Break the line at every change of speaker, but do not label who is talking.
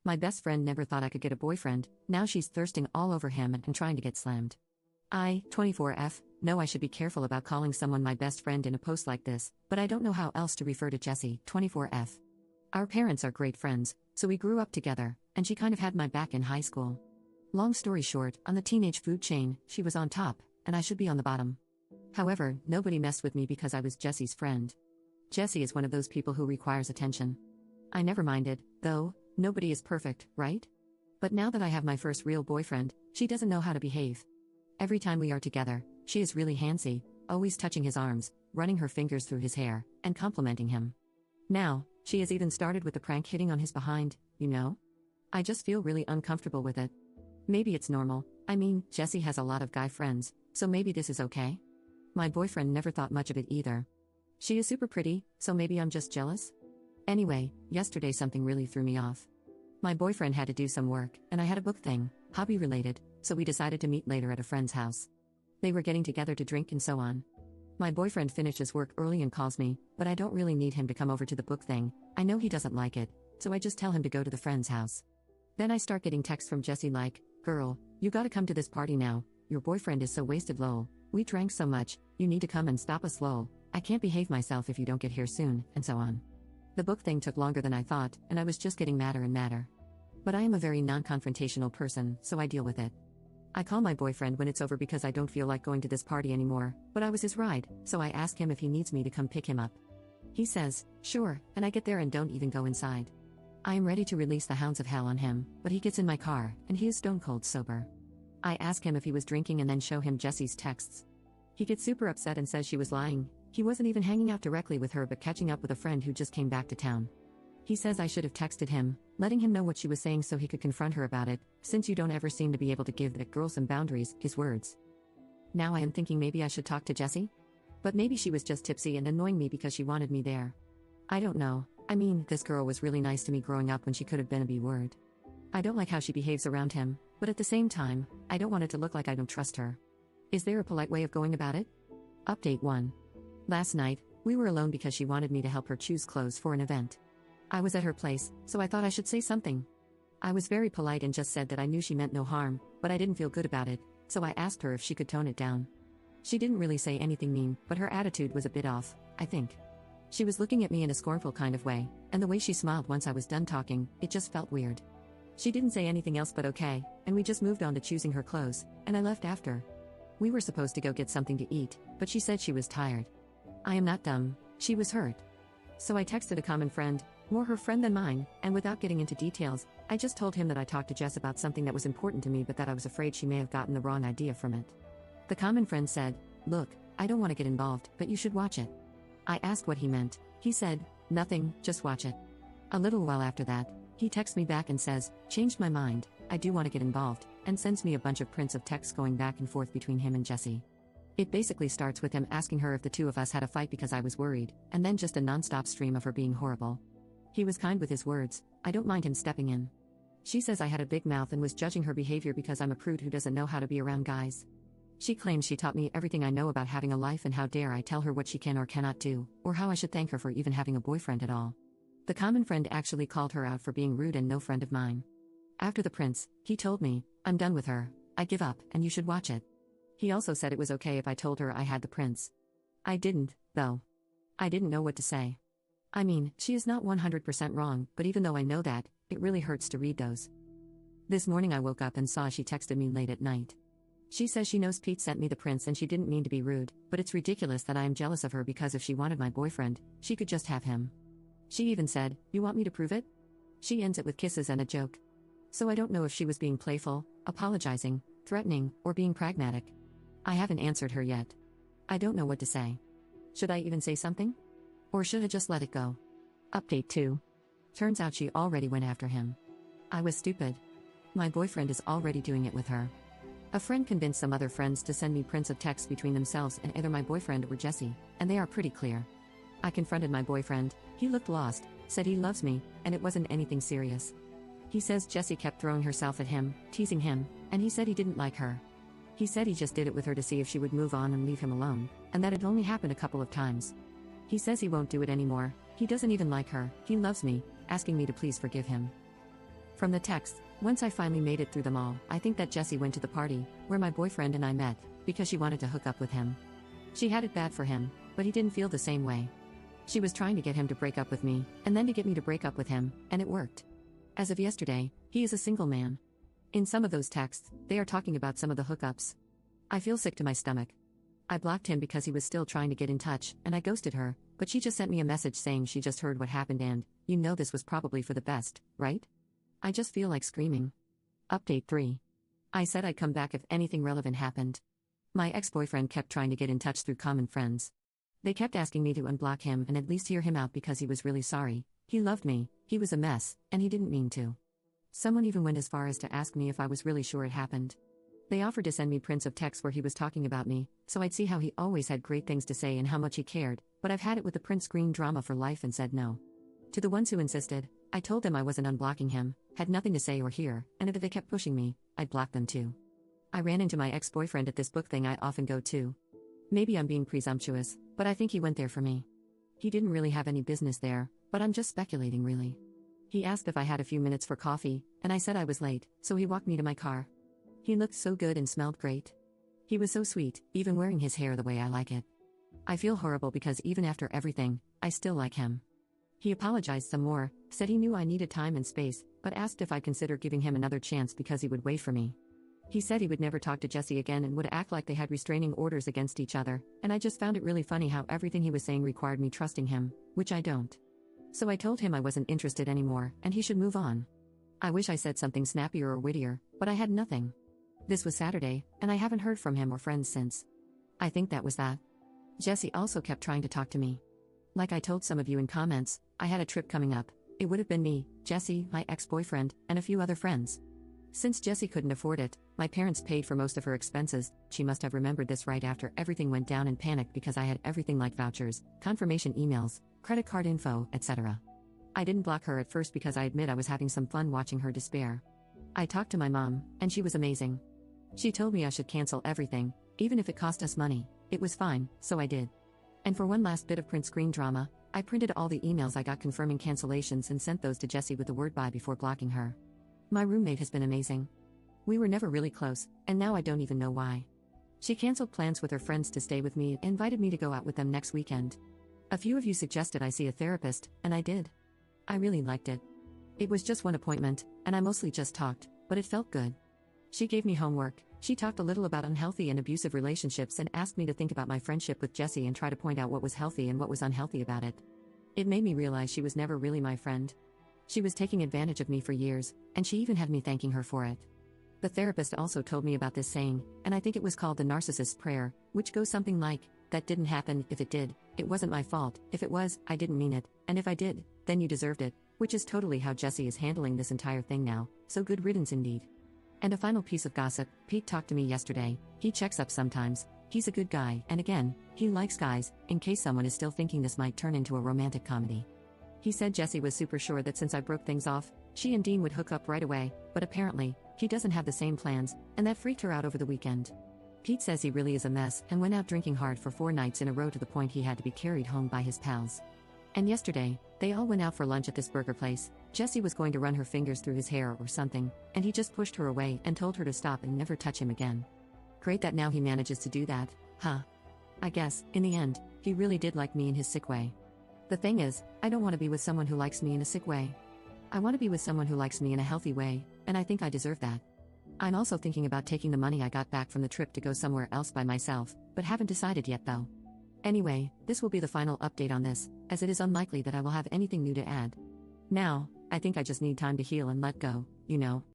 My best friend never thought I could get a boyfriend, now she's thirsting all over him and trying to get slammed. 24F, know I should be careful about calling someone my best friend in a post like this, but I don't know how else to refer to Jessie. 24F. Our parents are great friends, so we grew up together, and she kind of had my back in high school. Long story short, on the teenage food chain, she was on top, and I should be on the bottom. However, nobody messed with me because I was Jessie's friend. Jessie is one of those people who requires attention. I never minded, though, nobody is perfect, right? But now that I have my first real boyfriend, she doesn't know how to behave. Every time we are together, she is really handsy, always touching his arms, running her fingers through his hair, and complimenting him. Now, she has even started with the prank hitting on his behind, you know? I just feel really uncomfortable with it. Maybe it's normal, I mean, Jessie has a lot of guy friends, so maybe this is okay? My boyfriend never thought much of it either. She is super pretty, so maybe I'm just jealous? Anyway, yesterday something really threw me off. My boyfriend had to do some work, and I had a book thing, hobby related, so we decided to meet later at a friend's house. They were getting together to drink and so on. My boyfriend finishes work early and calls me, but I don't really need him to come over to the book thing, I know he doesn't like it, so I just tell him to go to the friend's house. Then I start getting texts from Jessie like, "Girl, you gotta come to this party now, your boyfriend is so wasted lol, we drank so much, you need to come and stop us lol, I can't behave myself if you don't get here soon," and so on. The book thing took longer than I thought, and I was just getting madder and madder. But I am a very non-confrontational person, so I deal with it. I call my boyfriend when it's over because I don't feel like going to this party anymore, but I was his ride, so I ask him if he needs me to come pick him up. He says, sure, and I get there and don't even go inside. I am ready to release the hounds of hell on him, but he gets in my car, and he is stone cold sober. I ask him if he was drinking and then show him Jessie's texts. He gets super upset and says she was lying, he wasn't even hanging out directly with her but catching up with a friend who just came back to town. He says I should have texted him, letting him know what she was saying so he could confront her about it, since you don't ever seem to be able to give that girl some boundaries, his words. Now I am thinking maybe I should talk to Jessie? But maybe she was just tipsy and annoying me because she wanted me there. I don't know, I mean, this girl was really nice to me growing up when she could have been a B-word. I don't like how she behaves around him, but at the same time, I don't want it to look like I don't trust her. Is there a polite way of going about it? Update 1. Last night, we were alone because she wanted me to help her choose clothes for an event. I was at her place, so I thought I should say something. I was very polite and just said that I knew she meant no harm, but I didn't feel good about it, so I asked her if she could tone it down. She didn't really say anything mean, but her attitude was a bit off, I think. She was looking at me in a scornful kind of way, and the way she smiled once I was done talking, it just felt weird. She didn't say anything else but okay, and we just moved on to choosing her clothes, and I left after. We were supposed to go get something to eat, but she said she was tired. I am not dumb, she was hurt. So I texted a common friend, more her friend than mine, and without getting into details, I just told him that I talked to Jess about something that was important to me but that I was afraid she may have gotten the wrong idea from it. The common friend said, look, I don't want to get involved, but you should watch it. I asked what he meant, he said, nothing, just watch it. A little while after that, he texts me back and says, changed my mind, I do want to get involved, and sends me a bunch of prints of texts going back and forth between him and Jessie. It basically starts with him asking her if the two of us had a fight because I was worried, and then just a non-stop stream of her being horrible. He was kind with his words, I don't mind him stepping in. She says I had a big mouth and was judging her behavior because I'm a prude who doesn't know how to be around guys. She claims she taught me everything I know about having a life and how dare I tell her what she can or cannot do, or how I should thank her for even having a boyfriend at all. The common friend actually called her out for being rude and no friend of mine. After the prince, he told me, I'm done with her, I give up, and you should watch it. He also said it was okay if I told her I had the prince. I didn't, though. I didn't know what to say. I mean, she is not 100% wrong, but even though I know that, it really hurts to read those. This morning I woke up and saw she texted me late at night. She says she knows Pete sent me the prince and she didn't mean to be rude, but it's ridiculous that I am jealous of her because if she wanted my boyfriend, she could just have him. She even said, you want me to prove it? She ends it with kisses and a joke. So I don't know if she was being playful, apologizing, threatening, or being pragmatic. I haven't answered her yet. I don't know what to say. Should I even say something? Or should I just let it go? Update 2. Turns out she already went after him. I was stupid. My boyfriend is already doing it with her. A friend convinced some other friends to send me prints of texts between themselves and either my boyfriend or Jessie, and they are pretty clear. I confronted my boyfriend, he looked lost, said he loves me, and it wasn't anything serious. He says Jessie kept throwing herself at him, teasing him, and he said he didn't like her. He said he just did it with her to see if she would move on and leave him alone, and that it only happened a couple of times. He says he won't do it anymore, he doesn't even like her, he loves me, asking me to please forgive him. From the text, once I finally made it through them all, I think that Jessie went to the party, where my boyfriend and I met, because she wanted to hook up with him. She had it bad for him, but he didn't feel the same way. She was trying to get him to break up with me, and then to get me to break up with him, and it worked. As of yesterday, he is a single man. In some of those texts, they are talking about some of the hookups. I feel sick to my stomach. I blocked him because he was still trying to get in touch, and I ghosted her, but she just sent me a message saying she just heard what happened and, you know, this was probably for the best, right? I just feel like screaming. Update 3. I said I'd come back if anything relevant happened. My ex-boyfriend kept trying to get in touch through common friends. They kept asking me to unblock him and at least hear him out because he was really sorry. He loved me, he was a mess, and he didn't mean to. Someone even went as far as to ask me if I was really sure it happened. They offered to send me prints of texts where he was talking about me, so I'd see how he always had great things to say and how much he cared, but I've had it with the print screen drama for life and said no. To the ones who insisted, I told them I wasn't unblocking him, had nothing to say or hear, and if they kept pushing me, I'd block them too. I ran into my ex-boyfriend at this book thing I often go to. Maybe I'm being presumptuous, but I think he went there for me. He didn't really have any business there, but I'm just speculating really. He asked if I had a few minutes for coffee, and I said I was late, so he walked me to my car. He looked so good and smelled great. He was so sweet, even wearing his hair the way I like it. I feel horrible because even after everything, I still like him. He apologized some more, said he knew I needed time and space, but asked if I'd consider giving him another chance because he would wait for me. He said he would never talk to Jessie again and would act like they had restraining orders against each other, and I just found it really funny how everything he was saying required me trusting him, which I don't. So I told him I wasn't interested anymore, and he should move on. I wish I said something snappier or wittier, but I had nothing. This was Saturday, and I haven't heard from him or friends since. I think that was that. Jessie also kept trying to talk to me. Like I told some of you in comments, I had a trip coming up. It would have been me, Jessie, my ex-boyfriend, and a few other friends. Since Jessie couldn't afford it, my parents paid for most of her expenses. She must have remembered this right after everything went down and panicked because I had everything like vouchers, confirmation emails, credit card info, etc. I didn't block her at first because I admit I was having some fun watching her despair. I talked to my mom, and she was amazing. She told me I should cancel everything, even if it cost us money. It was fine, so I did. And for one last bit of print screen drama, I printed all the emails I got confirming cancellations and sent those to Jessie with the word bye before blocking her. My roommate has been amazing. We were never really close, and now I don't even know why. She canceled plans with her friends to stay with me and invited me to go out with them next weekend. A few of you suggested I see a therapist, and I did. I really liked it. It was just one appointment, and I mostly just talked, but it felt good. She gave me homework. She talked a little about unhealthy and abusive relationships and asked me to think about my friendship with Jessie and try to point out what was healthy and what was unhealthy about it. It made me realize she was never really my friend. She was taking advantage of me for years, and she even had me thanking her for it. The therapist also told me about this saying, and I think it was called the narcissist's prayer, which goes something like, "That didn't happen. If it did, it wasn't my fault. If it was, I didn't mean it. And if I did, then you deserved it," which is totally how Jessie is handling this entire thing now, so good riddance indeed. And a final piece of gossip, Pete talked to me yesterday. He checks up sometimes. He's a good guy, and again, he likes guys, in case someone is still thinking this might turn into a romantic comedy. He said Jessie was super sure that since I broke things off, she and Dean would hook up right away, but apparently, he doesn't have the same plans, and that freaked her out over the weekend. Pete says he really is a mess and went out drinking hard for 4 nights in a row to the point he had to be carried home by his pals. And yesterday, they all went out for lunch at this burger place. Jessie was going to run her fingers through his hair or something, and he just pushed her away and told her to stop and never touch him again. Great that now he manages to do that, huh? I guess, in the end, he really did like me in his sick way. The thing is, I don't want to be with someone who likes me in a sick way. I want to be with someone who likes me in a healthy way, and I think I deserve that. I'm also thinking about taking the money I got back from the trip to go somewhere else by myself, but haven't decided yet though. Anyway, this will be the final update on this, as it is unlikely that I will have anything new to add. Now, I think I just need time to heal and let go, you know.